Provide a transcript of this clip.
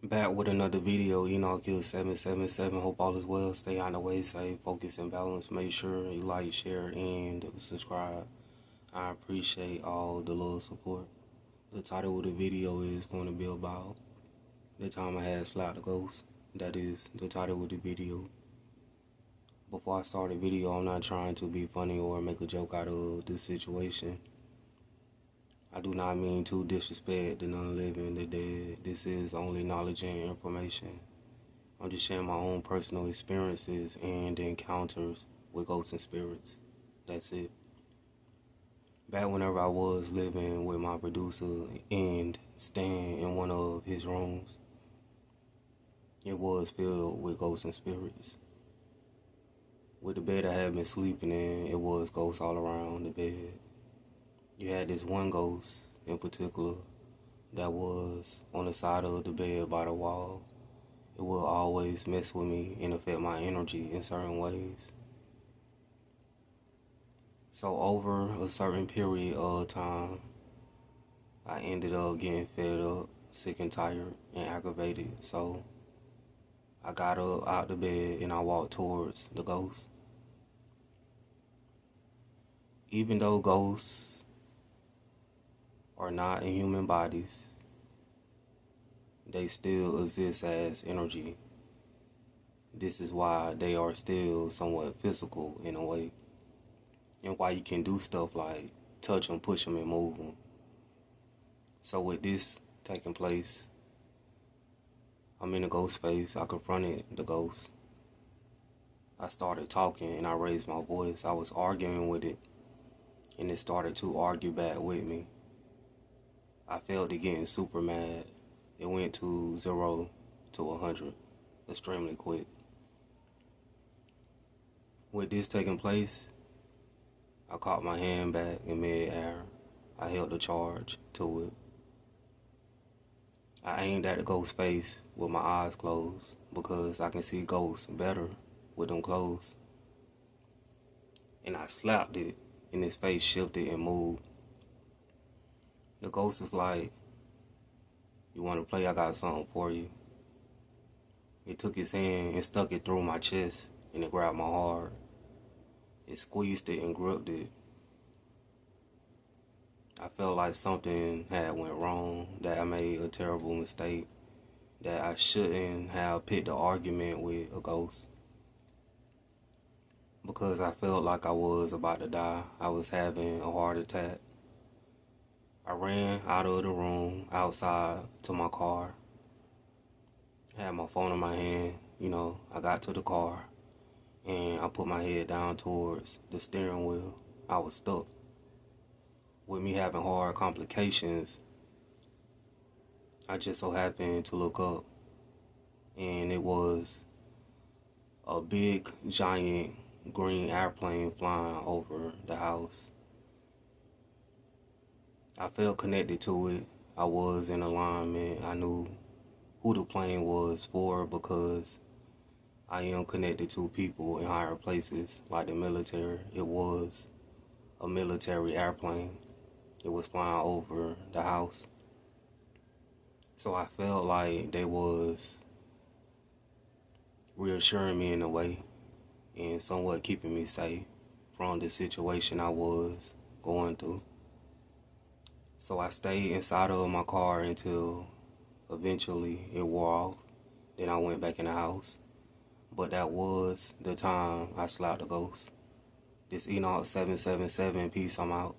Back with another video, Enoch Kill 777. Hope all is well. Stay on the way, safe, focus, and balance. Make sure you like, share, and subscribe. I appreciate all the little support. The title of the video is going to be about the time I had slapped a ghost. That is the title of the video. Before I start the video, I'm not trying to be funny or make a joke out of this situation. I do not mean to disrespect the non-living, the dead. This is only knowledge and information. I'm just sharing my own personal experiences and encounters with ghosts and spirits. That's it. Back whenever I was living with my producer and staying in one of his rooms, it was filled with ghosts and spirits. With the bed I had been sleeping in, it was ghosts all around the bed. You had this one ghost in particular that was on the side of the bed by the wall. It will always mess with me and affect my energy in certain ways. So over a certain period of time, I ended up getting fed up, sick and tired, and aggravated. So I got up out the bed and I walked towards the ghost. Even though ghosts are not in human bodies, they still exist as energy. This is why they are still somewhat physical in a way, and why you can do stuff like touch them, push them, and move them. So with this taking place, I'm in a ghost phase. I confronted the ghost. I started talking and I raised my voice. I was arguing with it, and it started to argue back with me. I felt it getting super mad. It went to 0 to 100 extremely quick. With this taking place, I caught my hand back in mid-air. I held the charge to it. I aimed at the ghost's face with my eyes closed because I can see ghosts better with them closed. And I slapped it, and his face shifted and moved. The ghost is like, "You want to play? I got something for you." It took his hand and stuck it through my chest, and it grabbed my heart. It squeezed it and gripped it. I felt like something had went wrong, that I made a terrible mistake, that I shouldn't have picked an argument with a ghost. Because I felt like I was about to die. I was having a heart attack. I ran out of the room, outside to my car. I had my phone in my hand. I got to the car and I put my head down towards the steering wheel. I was stuck. With me having heart complications, I just so happened to look up, and it was a big, giant green airplane flying over the house. I felt connected to it. I was in alignment. I knew who the plane was for because I am connected to people in higher places like the military. It was a military airplane. It was flying over the house. So I felt like they was reassuring me in a way and somewhat keeping me safe from the situation I was going through. So I stayed inside of my car until eventually it wore off. Then I went back in the house. But that was the time I slapped a ghost. This Enoch 777, peace, I'm out.